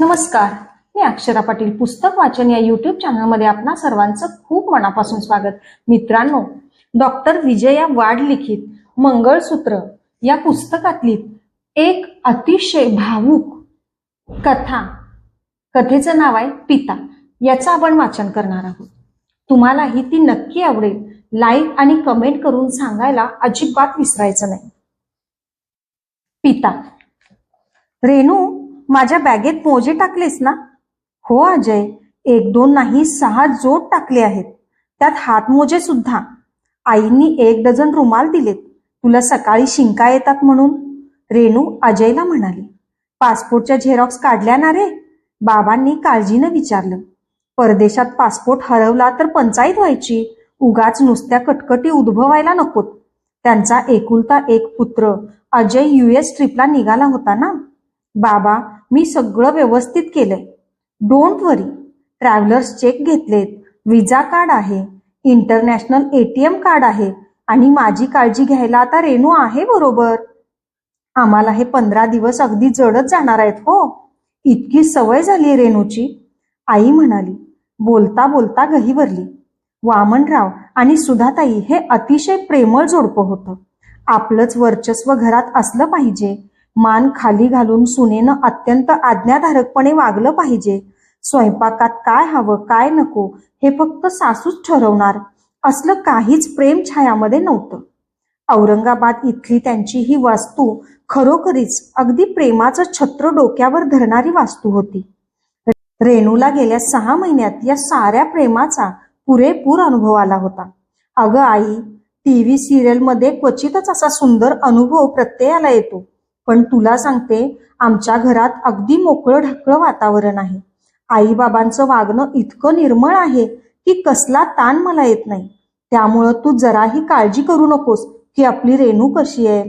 नमस्कार, मी अक्षरा पाटील. पुस्तक वाचन या यूट्यूब चॅनलमध्ये आपणा सर्वांचं खूप मनापासून स्वागत. मित्रांनो, डॉक्टर विजया वाड लिखित मंगळसूत्र या पुस्तकातली एक अतिशय भावूक कथेचं नाव आहे पिता. याचं आपण वाचन करणार आहोत. तुम्हालाही ती नक्की आवडेल. लाईक आणि कमेंट करून सांगायला अजिबात विसरायचं नाही. पिता. रेणू, माझ्या बॅगेत मोजे टाकलेस ना? हो अजय, 1-2 नाही 6 जोड टाकले आहेत, त्यात हातमोजे सुद्धा. आईंनी 1 डझन रुमाल दिलेत, तुला सकाळी शिंका येतात म्हणून. रेणू अजयला म्हणाली. पासपोर्टच्या झेरॉक्स काढल्या ना रे? बाबांनी काळजीनं विचारलं. परदेशात पासपोर्ट हरवला तर पंचायत व्हायची. उगाच नुसत्या कटकटी उद्भवायला नकोत. त्यांचा एकुलता एक पुत्र अजय US ट्रिपला निघाला होता ना. बाबा, मी सगळं व्यवस्थित केलंय. Don't worry. ट्रॅव्हलर्स चेक घेतलेत, विजा कार्ड आहे, इंटरनॅशनल ATM कार्ड आहे आणि माझी काळजी घ्यायला आता रेणू आहे बरोबर. आम्हाला हे 15 दिवस अगदी जडच जाणार आहेत हो. इतकी सवय झाली रेणूची, आई म्हणाली. बोलता बोलता गहिवरली. वामनराव आणि सुधाताई हे अतिशय प्रेमळ जोडपं होतं. आपलंच वर्चस्व घरात असलं पाहिजे. मान खाली घालून सुनेनं अत्यंत आज्ञाधारकपणे वागलं पाहिजे. स्वयंपाकात काय हवं काय नको हे फक्त सासूच ठरवणार, असलं काहीच प्रेम छायामध्ये नव्हतं. औरंगाबाद इथली त्यांची ही वास्तू खरोखरीच अगदी प्रेमाचं छत्र डोक्यावर धरणारी वास्तू होती. रेणूला गेल्या 6 महिन्यात या साऱ्या प्रेमाचा पुरेपूर अनुभव आला होता. अगं आई, TV सिरियलमध्ये क्वचितच असा सुंदर अनुभव प्रत्ययाला येतो, पण तुला सांगते, आमच्या घरात अगदी मोकळं ढकळं वातावरण आहे. आई बाबांचं वागणं इतकं निर्मळ आहे की कसला ताण मला येत नाही. त्यामुळं तू जराही काळजी करू नकोस की आपली रेणू कशी आहे.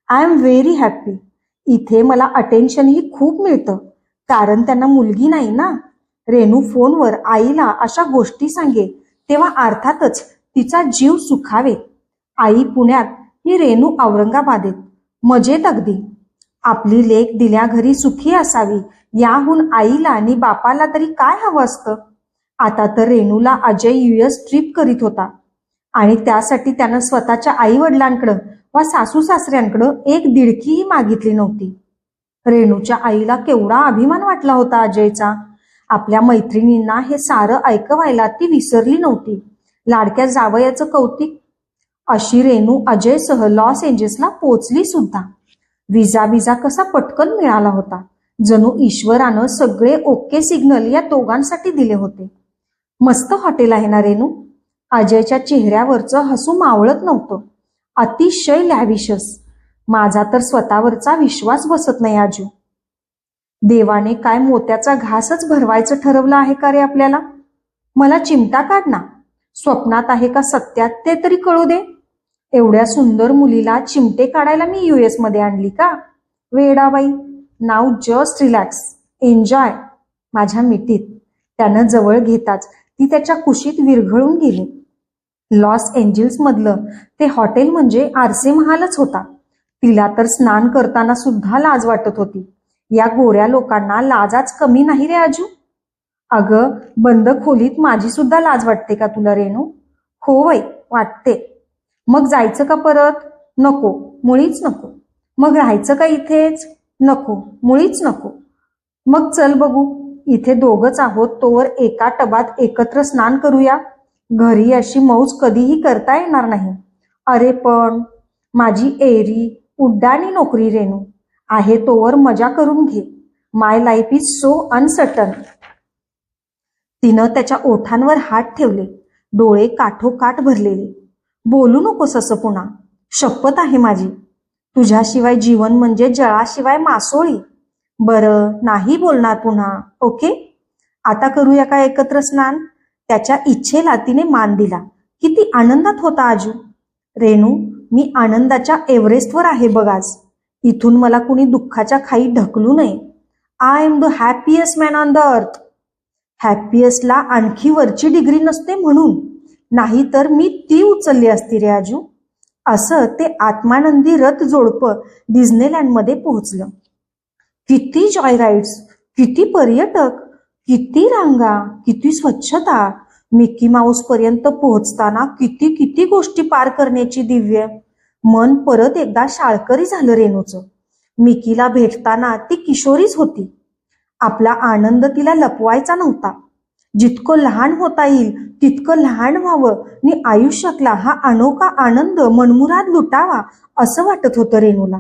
I am very happy. इथे मला अटेन्शनही खूप मिळतं, कारण त्यांना मुलगी नाही ना. रेणू फोनवर आईला अशा गोष्टी सांगे तेव्हा अर्थातच तिचा जीव सुखावे. आई पुण्यात, ही रेणू औरंगाबादेत. मजेत अगदी. आपली लेक दिल्या घरी सुखी असावी, याहून आईला आणि बापाला तरी काय हवं असतं. आता तर रेणूला अजय US ट्रिप करीत होता आणि त्यासाठी त्यानं स्वतःच्या आई वडिलांकडं वा सासू सासऱ्यांकडं 1 दिडकीही मागितली नव्हती. रेणूच्या आईला केवढा अभिमान वाटला होता अजयचा. आपल्या मैत्रिणींना हे सारं ऐकवायला ती विसरली नव्हती. लाडक्या जावयाचं कौतिक. अशी रेणू अजयसह लॉस एंजेल्सला पोचली सुद्धा. विजा कसा पटकन मिळाला होता. जणू ईश्वरानं सगळे ओके सिग्नल या दोघांसाठी दिले होते. मस्त हॉटेल आहे ना रेणू? अजयच्या चेहऱ्यावरचं हसू मावळत नव्हतं. अतिशय लॅविशस. माझा तर स्वतःवरचा विश्वास बसत नाही आजू. देवाने काय मोत्याचा घासच भरवायचं ठरवलं आहे का रे आपल्याला? मला चिमटा काढ ना. स्वप्नात आहे का सत्यात ते तरी कळू दे. एवढ्या सुंदर मुलीला चिमटे काढायला मी US मध्ये आणली का? वेडाबाई. नाव जस्ट रिलॅक्स, एन्जॉय. माझ्या मिठीत. त्यानं जवळ घेताच ती त्याच्या कुशीत विरघळून गेली. लॉस एंजेल्स मधलं ते हॉटेल म्हणजे आरसे महालच होता. तिला तर स्नान करताना सुद्धा लाज वाटत होती. या गोऱ्या लोकांना लाजाच कमी नाही रे आजू. अगं, बंद खोलीत माझी सुद्धा लाज वाटते का तुला रेणू? हो वय, वाटते. मग जायचं का परत? नको, मुळीच नको. मग राहायचं का इथेच? नको, मुळीच नको. मग चल बघू, इथे दोघच आहोत तोवर एका टबात एकत्र स्नान करूया. घरी अशी मौज कधीही करता येणार नाही. अरे पण माझी एरी उड्डाणी नोकरी रेणू आहे तोवर मजा करून घे. माय लाईफ इज सो अनसर्टन. तिनं त्याच्या ओठांवर हात ठेवले, डोळे काठोकाठ भरलेले. बोलू नकोस असं पुन्हा. शपथ आहे माझी. तुझ्याशिवाय जीवन म्हणजे जळाशिवाय मासोळी. बरं, नाही बोलणार पुन्हा, ओके? आता करूया का एकत्र स्नान? त्याच्या इच्छेला तिने मान दिला. किती आनंदात होता आजू. रेणू, मी आनंदाच्या एव्हरेस्टवर आहे बघ आज. इथून मला कुणी दुःखाच्या खाई ढकलू नये. I am the happiest man on the earth. हॅपीएस्टला आणखी वरची डिग्री नसते म्हणून, नाही तर मी ती उचलली असती रे आजू. असं ते आत्मानंदी रथ जोडपं डिझनीलँडमध्ये पोहोचलं. किती जॉय राईड्स, किती पर्यटक, किती रांगा, किती स्वच्छता. मिकी माऊस पर्यंत पोहोचताना किती किती गोष्टी पार करण्याची दिव्य. मन परत एकदा शाळकरी झालं रेणूचं. मिकीला भेटताना ती किशोरीच होती. आपला आनंद तिला लपवायचा नव्हता. जितकं लहान होता येईल तितकं लहान व्हावं आणि आयुष्यातला हा अनोखा आनंद मनमुराद लुटावा असं वाटत होतं रेणूला.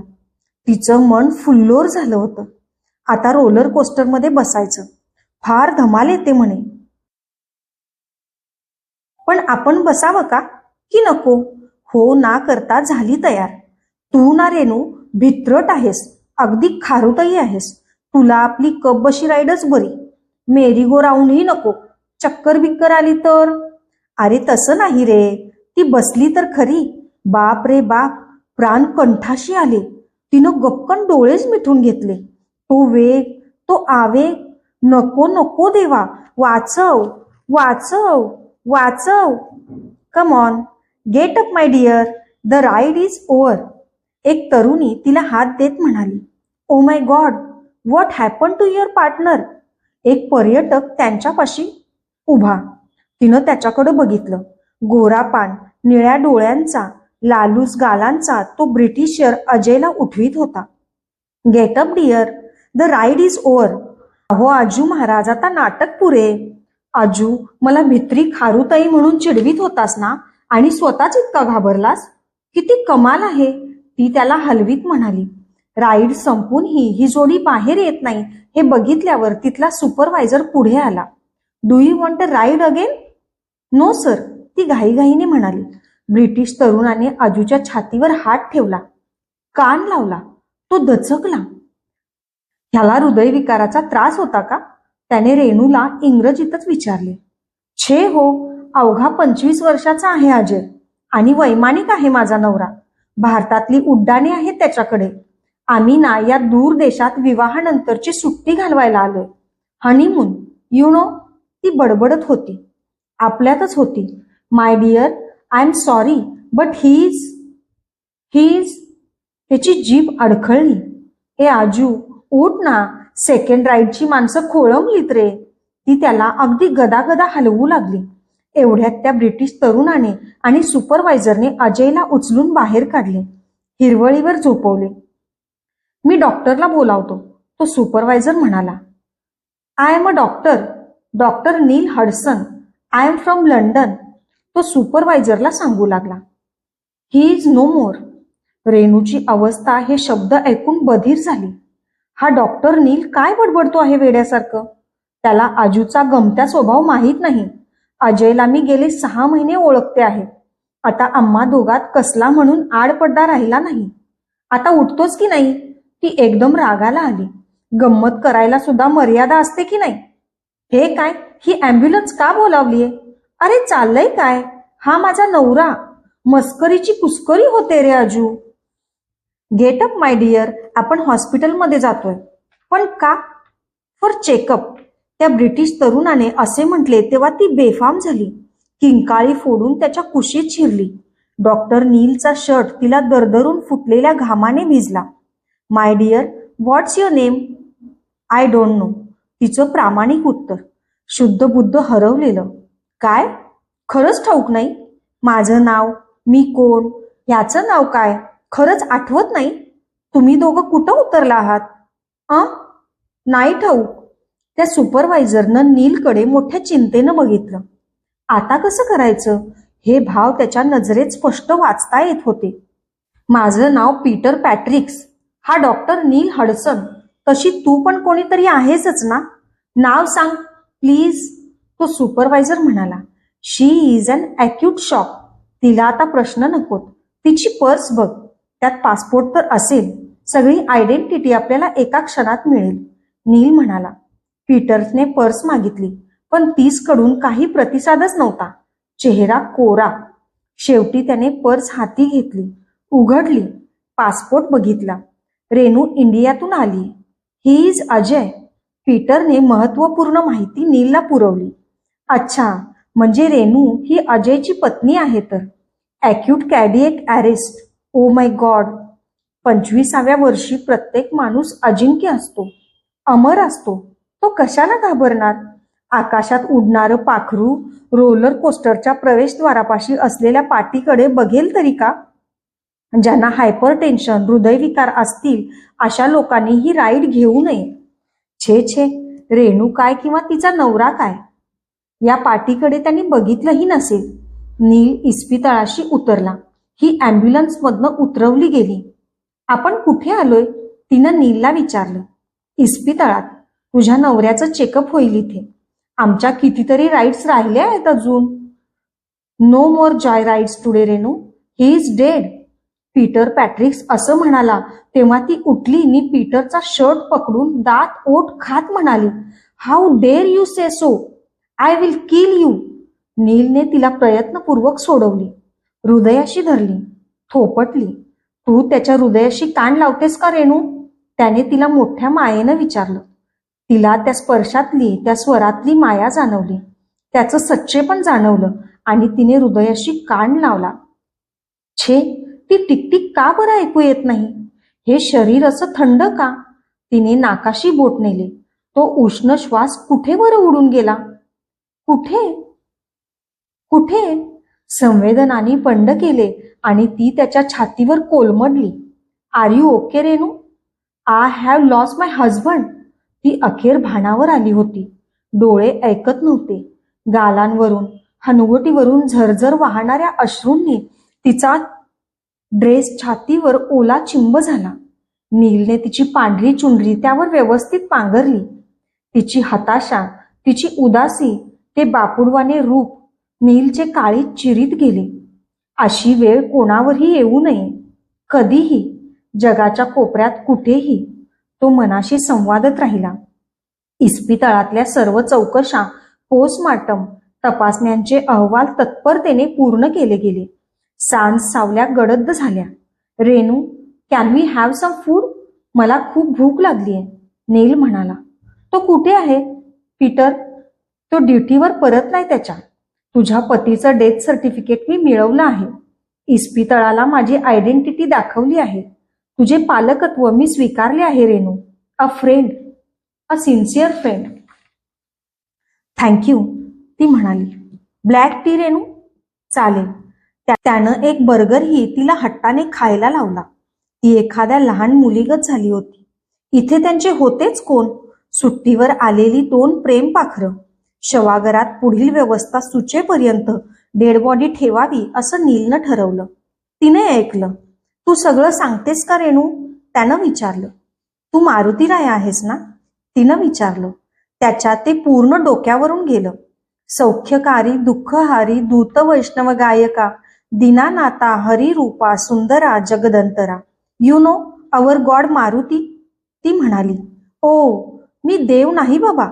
तिचं मन फुल्लोर झालं होतं. आता रोलर कोस्टरमध्ये बसायचं. फार धमाल येते म्हणे. पण आपण बसावं का की नको? हो ना करता झाली तयार. तू ना रेणू भित्रट आहेस, अगदी खारुताई आहेस. तुला आपली कपबशी राईडच बरी. मेरी गो राऊंडही नको. चक्कर बिक्कर आली तर? अरे तसं नाही रे. ती बसली तर खरी. बाप रे बाप, प्राण कंठाशी आले. तिनं गपकन डोळेच मिटून घेतले. तो वेग, तो आवेग. नको नको देवा, वाचव वाचव वाचव. Come on, get up my dear, the ride is over. एक तरुणी तिला हात देत म्हणाली. Oh my god, what happen to your partner? एक पर्यटक त्यांच्यापाशी उभा. तिनं त्याच्याकडे बघितलं. गोरा पान, निळ्या डोळ्यांचा, लालूस गालांचा तो ब्रिटिशर अजयला उठवीत होता. Get up dear, the ride is over. अहो आजू महाराज, आता नाटक पुरे. आजू, मला भित्री खारुताई म्हणून चिडवीत होतास ना, आणि स्वतःच इतका घाबरलास? किती कमाल आहे, ती त्याला हलवीत म्हणाली. राईड संपून ही जोडी बाहेर येत नाही हे बघितल्यावर तिथला सुपरवायझर पुढे आला. Do you want a ride again? No sir, ती घाईघाईने म्हणाली. ब्रिटिश तरुणाने आजूच्या छातीवर हात ठेवला. कान लावला. तो दचकला. ह्याला हृदयविकाराचा त्रास होता का? त्याने रेणूला इंग्रजीतच विचारले. छे हो, अवघा 25 वर्षाचा आहे अजय, आणि वैमानिक आहे माझा नवरा. भारतातली उड्डाणे आहेत त्याच्याकडे. आम्ही ना या दूर देशात विवाहानंतरची सुट्टी घालवायला आलोय. Honeymoon, you know. ती बडबडत होती. आपल्यातच होती. My dear, I am sorry, but he is. त्याची जीभ अडखळली. ए आजू, उठ ना, सेकंड राईडची माणसं खोळंबलीत रे. ती त्याला अगदी गदागदा हलवू लागली. एवढ्यात त्या ब्रिटिश तरुणाने आणि सुपरवायझरने अजयला उचलून बाहेर काढले. हिरवळीवर झोपवले. मी डॉक्टरला बोलावतो, तो सुपरवायझर म्हणाला. I am a doctor, doctor Neil Hudson. I am from London, तो सुपरवायझरला सांगू लागला. ही इज नो मोर. रेणूची अवस्था हे शब्द ऐकून बधीर झाली. हा डॉक्टर नील काय बडबडतो आहे वेड्यासारखं? त्याला आजूचा गमत्या स्वभाव माहीत नाही. अजयला मी गेले 6 महिने ओळखते आहे. आता आम्हा दोघात कसला म्हणून आडपड्डा राहिला नाही. आता उठतोच की नाही? ती एकदम रागाला आली. गंमत करायला सुद्धा मर्यादा असते की नाही? हे काय, ही ॲम्ब्युलन्स का बोलावलीये? अरे चाललंय काय? हा माझा नवरा. मस्करीची कुस्करी होते रे आजू. गेट अप माय डिअर, आपण हॉस्पिटलमध्ये जातोय. पण का? For checkup. त्या ब्रिटिश तरुणाने असे म्हटले तेव्हा ती बेफाम झाली. किंकाळी फोडून त्याच्या कुशीत शिरली. डॉक्टर नीलचा शर्ट तिला दरदरून फुटलेल्या घामाने भिजला. My dear, what's your name? I don't know. तिचं प्रामाणिक उत्तर. शुद्ध बुद्ध हरवलेलं. काय? खरंच ठाऊक नाही? माझं नाव, मी कोण, ह्याचं नाव काय, खरंच आठवत नाही? तुम्ही दोघं कुठं उतरला आहात? नाही ठाऊक. त्या सुपरवायझरनं नीलकडे मोठ्या चिंतेनं बघितलं. आता कसं करायचं हे भाव त्याच्या नजरेत स्पष्ट वाचता येत होते. माझं नाव पीटर पॅट्रिक्स. हा डॉक्टर नील हडसन. तशी तू पण कोणीतरी आहेसच ना? नाव सांग प्लीज, तो सुपरवायझर म्हणाला. शी इज अन ॲक्यूट शॉक. तिला आता प्रश्न नकोत. तिची पर्स बघ, त्यात पासपोर्ट तर असेल. सगळी आयडेंटिटी आपल्याला एका क्षणात मिळेल. नील म्हणाला. पीटर्सने पर्स मागितली, पण 30 कडून काही प्रतिसादच नव्हता. चेहरा कोरा. शेवटी त्याने पर्स हाती घेतली, उघडली, पासपोर्ट बघितला. रेणू इंडियातून आली. He is Ajay. पीटरने महत्वपूर्ण माहिती नीलला पुरवली. अच्छा, म्हणजे रेणू ही अजयची पत्नी आहे तर. Acute cardiac arrest. Oh my god. 25व्या वर्षी प्रत्येक माणूस अजिंक्य असतो, अमर असतो. तो कशाला घाबरणार? आकाशात उडणारं पाखरू रोलर कोस्टरच्या प्रवेशद्वारापाशी असलेल्या पाटीकडे बघेल तरी का? ज्यांना हायपर टेन्शन, हृदयविकार असतील अशा लोकांनी ही राईड घेऊ नये. छे छे, रेणू काय किंवा तिचा नवरा काय, या पाटीकडे त्यांनी बघितलंही नसेल. नील इस्पितळाशी उतरला. ही ॲम्ब्युलन्समधनं उतरवली गेली. आपण कुठे आलोय? तिनं नीलला विचारलं. इस्पितळात. तुझ्या नवऱ्याचं चेकअप होईल इथे. आमच्या कितीतरी राईड्स राहिल्या आहेत अजून. No more joy rides today Renu. He is dead. Peter Patricks असं म्हणाला तेव्हा ती उठली आणि पीटरचा शर्ट पकडून दात ओठ खात म्हणाली, how dare you say so. I will kill you. नीलने तिला प्रयत्नपूर्वक सोडवली. हृदयाशी धरली. थोपटली. तू त्याच्या हृदयाशी कान लावतेस का रेणू? त्याने तिला मोठ्या मायेनं विचारलं. तिला त्या स्पर्शातली, त्या स्वरातली माया जाणवली. त्याचं सच्चेपण जाणवलं आणि तिने हृदयाशी कान लावला. छे, ती टिकटिक का बरं ऐकू येत नाही? हे शरीर असं थंड का? तिने नाकाशी बोट नेले. तो उष्ण श्वास कुठे बरं उडून गेला? कुठे कुठे? संवेदनाने बंड केले आणि ती त्याच्या छातीवर कोलमडली. Are you okay Renu? I have lost my husband. ती अखेर भानावर आली होती. डोळे ऐकत नव्हते. गालांवरून, हनुवटीवरून झरझर वाहणाऱ्या अश्रूंनी तिचा ड्रेस छातीवर ओला चिंब झाला. नीलने तिची पांढरी चुनरी त्यावर व्यवस्थित पांघरली. तिची हताशा, तिची उदासी, ते बापुडवाने रूप नीलचे काळीज चिरीत गेले. अशी वेळ कोणावरही येऊ नये. कधीही, जगाच्या कोपऱ्यात कुठेही. तो मनाशी संवादत राहिला. इस्पितळातल्या सर्व चौकशा, पोस्टमार्टम, तपासण्यांचे अहवाल तत्परतेने पूर्ण केले गेले. सांज सावल्या गडद झाल्या. Renu, can we have some food? मला खूप भूक लागलीये, नील म्हणाला. तो कुठे आहे? पीटर, तो ड्युटीवर परतलाय त्याच्या. तुझ्या पतीचं डेथ सर्टिफिकेट मी मिळवलं आहे. इस्पितळाला माझी आयडेंटिटी दाखवली आहे. तुझे पालकत्व मी स्वीकारले आहे Renu. A friend, a sincere friend. Thank you, ती म्हणाली. Black tea Renu? चालेल. त्यानं एक बर्गरही तिला हट्टाने खायला लावला. ती एखाद्या लहान मुलीगत झाली होती. इथे त्यांचे होतेच कोण? सुट्टीवर आलेली 2 प्रेम पाखरं. शवागारात पुढील व्यवस्था सुचेपर्यंत डेड बॉडी ठेवावी असं नीलनं ठरवलं. तिने ऐकलं. तू सगळं सांगतेस का रेणू? त्यानं विचारलं. तू मारुती राय आहेस ना? तिनं विचारलं. त्याच्या ते पूर्ण डोक्यावरून गेलं. सौख्यकारी, दुःखहारी, दूत वैष्णव गायका, दीनानाथा, हरिरूपा, सुंदरा, जगदंतरा. You know our god Maruti? ती म्हणाली. ओ, मी देव नाही बाबा,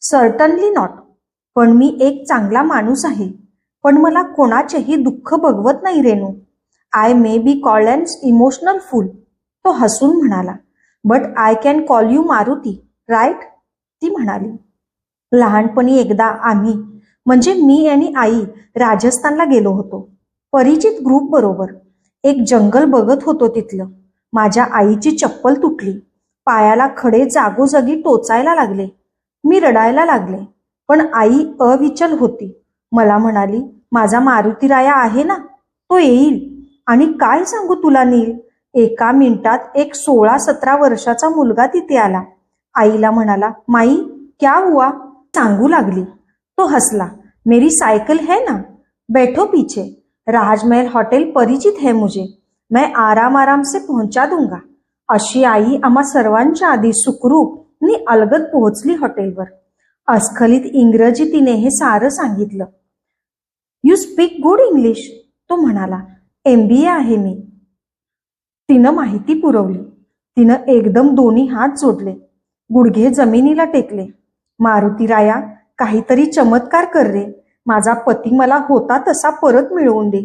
सर्टनली नॉट. पण मी एक चांगला माणूस आहे. पण मला कोणाचेही दुःख बघवत नाही Renu. I may be called an emotional fool. तो हसून म्हणाला. But I can call you Maruti, right? ती म्हणाली. लहानपणी एकदा आम्ही, म्हणजे मी आणि आई, राजस्थानला गेलो होतो. परिचित ग्रुप बरोबर. एक जंगल बघत होतो तिथलं. माझ्या आईची चप्पल तुटली. पायाला खडे जागोजागी टोचायला लागले. मी रडायला लागले. पण आई अविचल होती. मला म्हणाली, माझा मारुतीराया आहे ना, तो येईल. आणि काय सांगू तुला नील, एका मिनिटात एक 16-17 वर्षाचा मुलगा तिथे आला. आईला म्हणाला, माई क्या हुआ? सांगू लागली. तो हसला. मेरी सायकल है ना, बैठो पीछे. राजमहल हॉटेल परिचित है मुझे, मैं आराम आराम से पहुंचा दूंगा. अशी आई आम्हा सर्वांच्या आधी सुखरूप नि अलगद पोहोचली हॉटेलवर. अस्खलित इंग्रजी तिने हे सारं सांगितलं. यू स्पीक गुड इंग्लिश, तो म्हणाला. MBA आहे मी. तिनं माहिती पुरवली. तिनं एकदम दोन्ही हात जोडले, गुडघे जमिनीला टेकले. मारुतीराया, काहीतरी चमत्कार कर रे. माझा पती मला होता तसा परत मिळवून दे,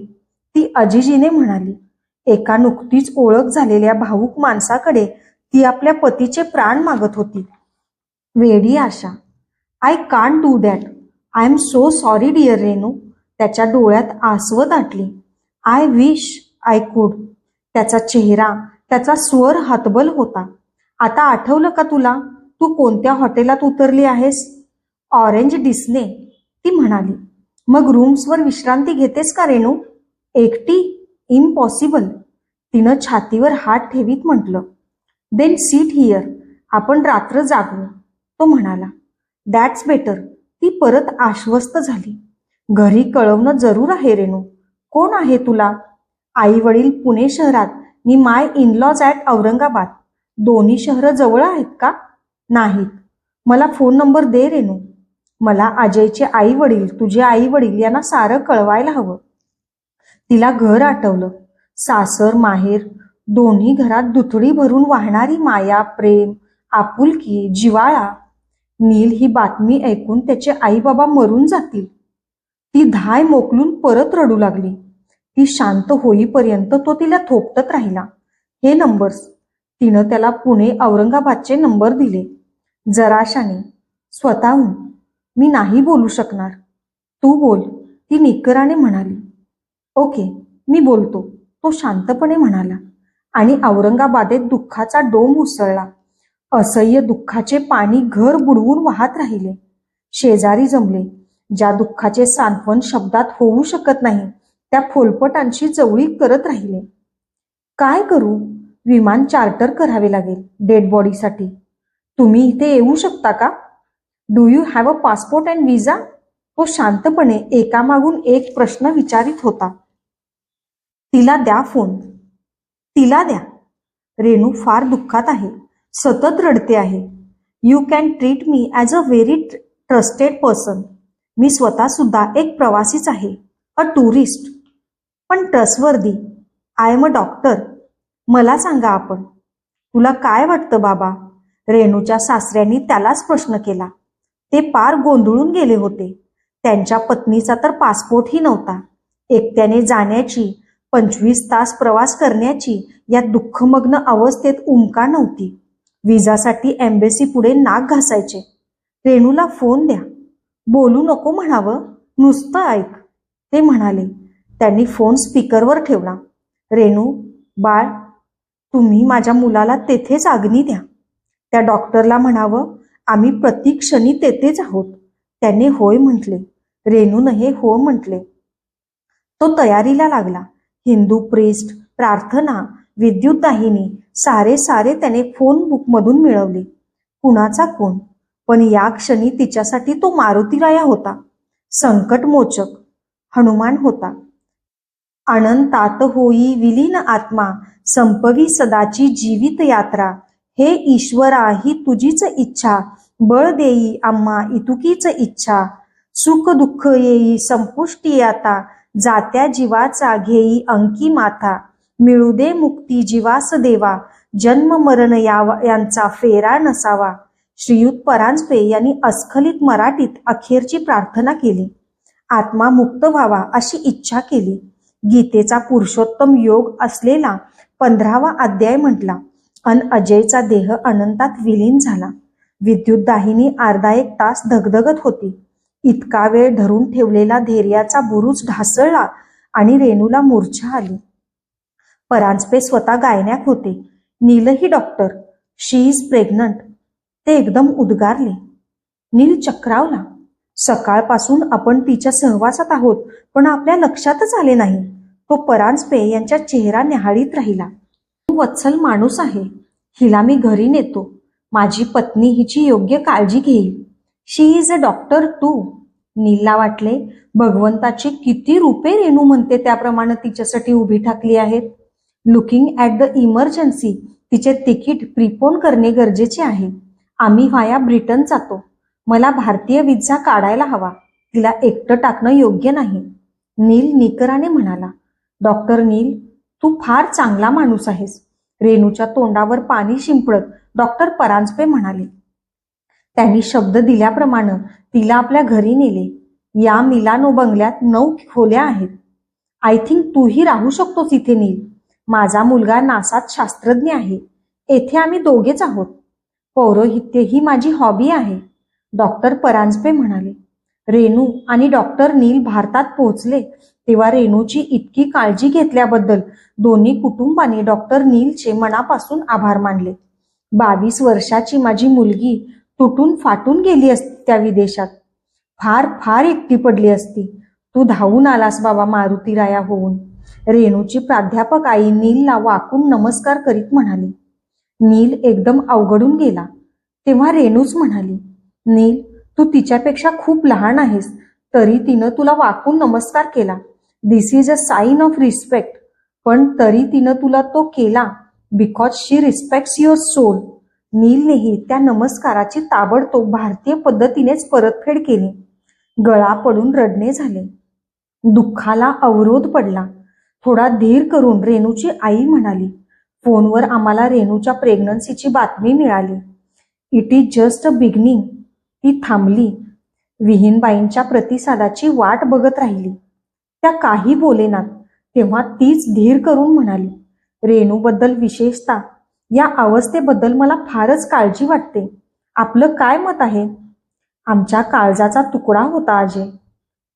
ती अजिजीने म्हणाली. एका नुकतीच ओळख झालेल्या भावूक माणसाकडे ती आपल्या पतीचे प्राण मागत होती. वेडी आशा. I can't do that. I am so sorry dear Renu. त्याच्या डोळ्यात आसवं दाटली. I wish I could. त्याचा चेहरा, त्याचा स्वर हतबल होता. आता आठवलं का तुला? तू कोणत्या हॉटेलात उतरली आहेस? ऑरेंज डिस्ने, ती म्हणाली. मग रूम्सवर विश्रांती घेतेस का रेणू? एकटी? इम्पॉसिबल, तिनं छातीवर हात ठेवीत म्हटलं. देन सीट हिअर, आपण रात्र जागू, तो म्हणाला. दॅट्स बेटर, ती परत आश्वस्त झाली. घरी कळवणं जरूर आहे रेणू. कोण आहे तुला? आई वडील पुणे शहरात नि माय इनलॉज ॲट औरंगाबाद. दोन्ही शहरं जवळ आहेत का? नाहीत. मला फोन नंबर दे रेणू. मला अजयचे आई वडील, तुझे आई वडील यांना सारं कळवायला हवं. तिला घर आठवलं. सासर माहेर दोन्ही घरात दुथडी भरून वाहणारी माया, प्रेम, आपुलकी, जिवाळा. नील ही बातमी ऐकून त्याचे आई बाबा मरून जातील. ती धाय मोकलून परत रडू लागली. ती शांत होईपर्यंत तो तिला थोपटत राहिला. हे नंबर्स, तिनं त्याला पुणे औरंगाबादचे नंबर दिले. जराशाने, स्वतःहून. मी नाही बोलू शकणार. तू बोल, ती निकराने म्हणाली. ओके, मी बोलतो, तो शांतपणे म्हणाला. आणि औरंगाबादेत दुःखाचा डोंब उसळला. असह्य दुःखाचे पाणी घर बुडवून वाहत राहिले. शेजारी जमले. ज्या दुःखाचे सांत्वन शब्दात होऊ शकत नाही त्या फोलपटांशी जवळीक करत राहिले. काय करू? विमान चार्टर करावे लागेल डेड बॉडीसाठी. तुम्ही इथे येऊ शकता का? Do you have a passport and visa? तो शांतपणे एकामागून एक प्रश्न विचारित होता. तिला द्या फोन. तिला द्या. रेणू फार दुःखात आहे. सतत रडते आहे. You can treat me as a very trusted person. मी स्वतः सुद्धा एक प्रवासीच आहे, अ टुरिस्ट, पण trustworthy. I am a doctor. मला सांगा आपण. तुला काय वाटतं बाबा? रेणूच्या सासऱ्यांनी त्यालाच प्रश्न केला. ते पार गोंधळून गेले होते. त्यांच्या पत्नीचा तर पासपोर्टही नव्हता. एकट्याने जाण्याची, 25 तास प्रवास करण्याची या दुःखमग्न अवस्थेत उमका नव्हती. विजासाठी एम्बेसी पुढे नाक घासायचे. रेणूला फोन द्या. बोलू नको म्हणावं, नुसतं ऐक, ते म्हणाले. त्यांनी फोन स्पीकरवर ठेवला. रेणू, बाळ, तुम्ही माझ्या मुलाला तेथेच अग्नी द्या. त्या डॉक्टरला म्हणावं, आम्ही प्रत्येक्षणी तेथेच आहोत. त्याने होय म्हटले. रेणूनही हो म्हटले. तो तयारीला लागला. हिंदू प्रिस्ट, प्रार्थना, विद्युतदाहिनी सारे त्याने फोन बुकमधून मिळवले. कुणाचा कोण? पण या क्षणी तिच्यासाठी तो मारुतीराया होता. संकटमोचक हनुमान होता. अनंतात होई विलीन आत्मा, संपवी सदाची जीवित यात्रा. हे ईश्वरा, ही तुझीच इच्छा, बळ देई आम्हा इतुकीच इच्छा. सुख दुःख येई संपुष्टी आता, जात्या जीवाचा घेई अंकी माथा. मिळू दे मुक्ती जीवास देवा, जन्म मरण यांचा फेरा नसावा. श्रीयुत परांजपे यांनी अस्खलित मराठीत अखेरची प्रार्थना केली. आत्मा मुक्त व्हावा अशी इच्छा केली. गीतेचा पुरुषोत्तम योग असलेला 15वा अध्याय म्हटला. अन अजयचा देह अनंतात विलीन झाला. विद्युतदाहिनी अर्धा एक तास धगधगत होती. इतका वेळ धरून ठेवलेला धैर्याचा बुरुज ढासळला आणि रेणूला मूर्छा आली. परांजपे स्वतः गायण्यात होते. नीलही डॉक्टर. She is pregnant. ते एकदम उद्गारले. नील चक्रावला. सकाळपासून आपण तिच्या सहवासात आहोत, पण आपल्या लक्षातच आले नाही. तो परांजपे यांच्या चेहरा न्याहाळीत राहिला. तू वत्सल माणूस आहे. हिला मी घरी नेतो. माझी पत्नी हिची योग्य काळजी घेईल. शी इज अ डॉक्टर टू. नीलला वाटले, भगवंताची किती रूपे रेणू म्हणते त्याप्रमाणे तिच्यासाठी उभी ठाकली आहेत. लुकिंग ॲट द इमर्जन्सी, तिचे तिकीट प्रीपोन करणे गरजेचे आहे. आम्ही व्हाया ब्रिटन जातो. मला भारतीय विजा काढायला हवा. तिला एकटं टाकणं योग्य नाही. नील निकराने म्हणाला. डॉक्टर नील, तू फार चांगला माणूस आहेस. रेणूच्या तोंडावर पाणी शिंपडत डॉक्टर परांजपे म्हणाले. त्यांनी शब्द दिल्याप्रमाणे तिला आपल्या घरी नेले. या मिलानो बंगल्यात 9 खोल्या आहेत. आय थिंक तूही राहू शकतोस इथे नील. माझा मुलगा नासात शास्त्रज्ञ आहे. येथे आम्ही दोघेच आहोत. पौरोहित्य ही माझी हॉबी आहे. डॉक्टर परांजपे म्हणाले. रेणू आणि डॉक्टर नील भारतात पोहोचले तेव्हा रेणूची इतकी काळजी घेतल्याबद्दल दोन्ही कुटुंबांनी डॉक्टर नीलचे मनापासून आभार मानले. 22 वर्षाची माझी मुलगी तुटून फाटून गेली असती त्या विदेशात. फार फार एकटी पडली असती. तू धावून आलास बाबा मारुतीराया होऊन. रेणूची प्राध्यापक आई नीलला वाकून नमस्कार करीत म्हणाली. नील एकदम अवघडून गेला. तेव्हा रेणूच म्हणाली, नील, तू तिच्यापेक्षा खूप लहान आहेस, तरी तिनं तुला वाकून नमस्कार केला. This is a sign of respect. पण तरी तिनं तुला तो केला because she respects your soul. नीलनेही त्या नमस्काराची ताबडतोब भारतीय पद्धतीनेच परतफेड केली. गळा पडून रडणे झाले. दुःखाला अवरोध पडला. थोडा धीर करून रेणूची आई म्हणाली, फोनवर आम्हाला रेणूच्या प्रेग्नन्सीची बातमी मिळाली. It is just a beginning. ती थांबली. विहीनबाईंच्या प्रतिसादाची वाट बघत राहिली. त्या काही बोलेनात. तेव्हा तीच धीर करून म्हणाली, रेणूबद्दल, विशेषतः या अवस्थेबद्दल मला फारच काळजी वाटते. आपलं काय मत आहे? आमच्या काळजाचा तुकडा होता अजय.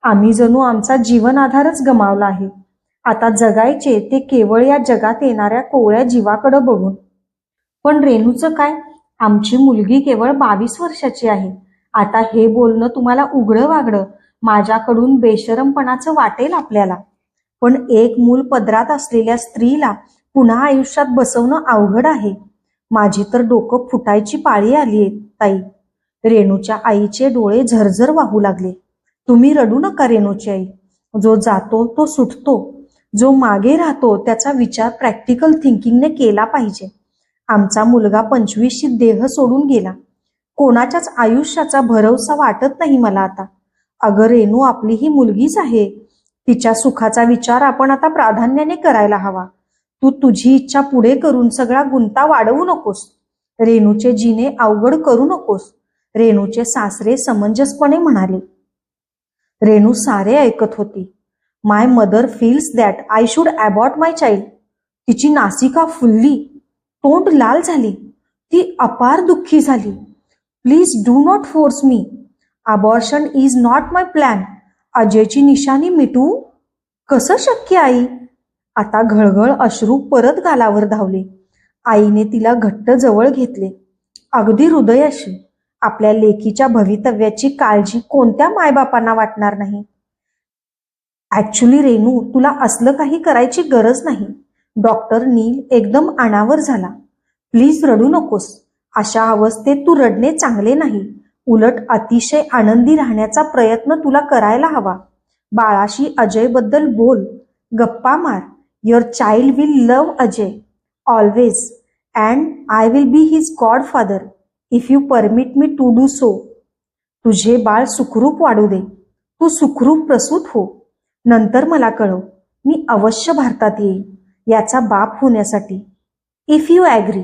आम्ही जणू आमचा जीवन आधारच गमावला आहे. आता जगायचे ते केवळ या जगात येणाऱ्या कोवळ्या जीवाकडे बघून. पण रेणूचं काय? आमची मुलगी केवळ 22 वर्षाची आहे. आता हे बोलणं तुम्हाला उघडं वागडं माझ्याकडून बेशरमपणाचं वाटेल आपल्याला. पण एक मूल पदरात असलेल्या स्त्रीला पुन्हा आयुष्यात बसवणं अवघड आहे. माझी तर डोकं फुटायची पाळी आली आहे ताई. रेणूच्या आईचे डोळे झरझर वाहू लागले. तुम्ही रडू नका रेणूची आई. जो जातो तो सुटतो. जो मागे राहतो त्याचा विचार प्रॅक्टिकल थिंकिंगने केला पाहिजे. आमचा मुलगा 25शी देह सोडून गेला. कोणाच्याच आयुष्याचा भरवसा वाटत नाही मला आता. अगं रेणू, आपली ही मुलगीच आहे. तिच्या सुखाचा विचार आपण आता प्राधान्याने करायला हवा. तू तुझी इच्छा पुढे करून सगळा गुंता वाढवू नकोस. रेणूचे जीने अवघड करू नकोस. रेणूचे सासरे समंजसपणे म्हणाले. रेणू सारे ऐकत होती. My mother feels that I should abort my child. तिची नासिका फुलली. तोंड लाल झाली. ती अपार दुःखी झाली. Please do not force me. Abortion is not my plan. अजयची निशाणी मिटवू? कसं शक्य आई? आता घळघळ अश्रू परत गालावर धावले. आईने तिला घट्ट जवळ घेतले. अगदी हृदयाशी. आपल्या लेकीच्या भवितव्याची काळजी कोणत्या मायबापांना वाटणार नाही? ऍक्च्युली रेणू, तुला असलं काही करायची गरज नाही. डॉक्टर नील एकदम अनावर झाला. प्लीज रडू नकोस. अशा अवस्थेत तू रडणे चांगले नाही. उलट अतिशय आनंदी राहण्याचा प्रयत्न तुला करायला हवा. बाळाशी अजयबद्दल बोल. गप्पा मार. Your child will love Ajay always and I will be his godfather if you permit me to do so. तुझे बाळ सुखरूप वाढू दे. तू सुखरूप प्रसूत हो. नंतर मला कळव. मी अवश्य भारतात येईन याचा बाप होण्यासाठी. If you agree.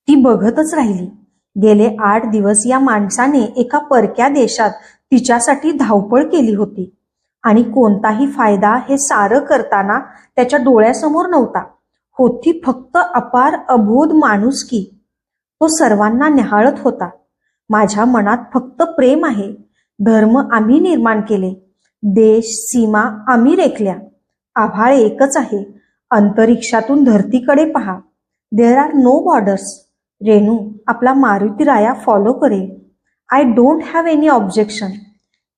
ती बघतच राहिली. गेले 8 दिवस या माणसाने एका परक्या देशात तिच्यासाठी धावपळ केली होती आणि कोणताही फायदा हे सारं करताना त्याच्या डोळ्यासमोर नव्हता. होती फक्त अपार अबोध माणुसकी. तो सर्वांना न्याहाळत होता. माझ्या मनात फक्त प्रेम आहे. धर्म आम्ही निर्माण केले. देश, सीमा आम्ही रेखल्या. आभाळ एकच आहे. अंतरिक्षातून धरतीकडे पहा. There are no borders. Renu, आपला मारुतीराया फॉलो करेल. I don't have any objection.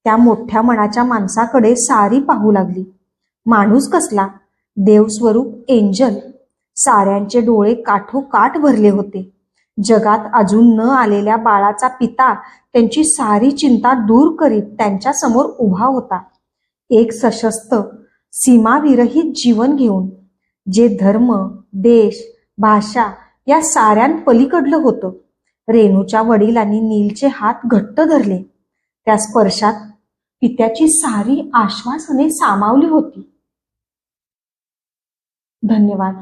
त्या मोठ्या मनाच्या माणसाकडे सारी पाहू लागली. माणूस कसला? देवस्वरूप, एंजल. साऱ्यांचे डोळे काठोकाठ भरले होते. जगात अजून न आलेल्या बाळाचा पिता त्यांची सारी चिंता दूर करीत त्यांच्या समोर उभा होता. एक सशस्त्र, सीमाविरहित जीवन घेऊन, जे धर्म, देश, भाषा या साऱ्यांपलीकडलं होतं. रेणूच्या वडिलांनी नीलचे हात घट्ट धरले. त्या स्पर्शात पित्याची सारी आश्वासने सामावली होती. धन्यवाद.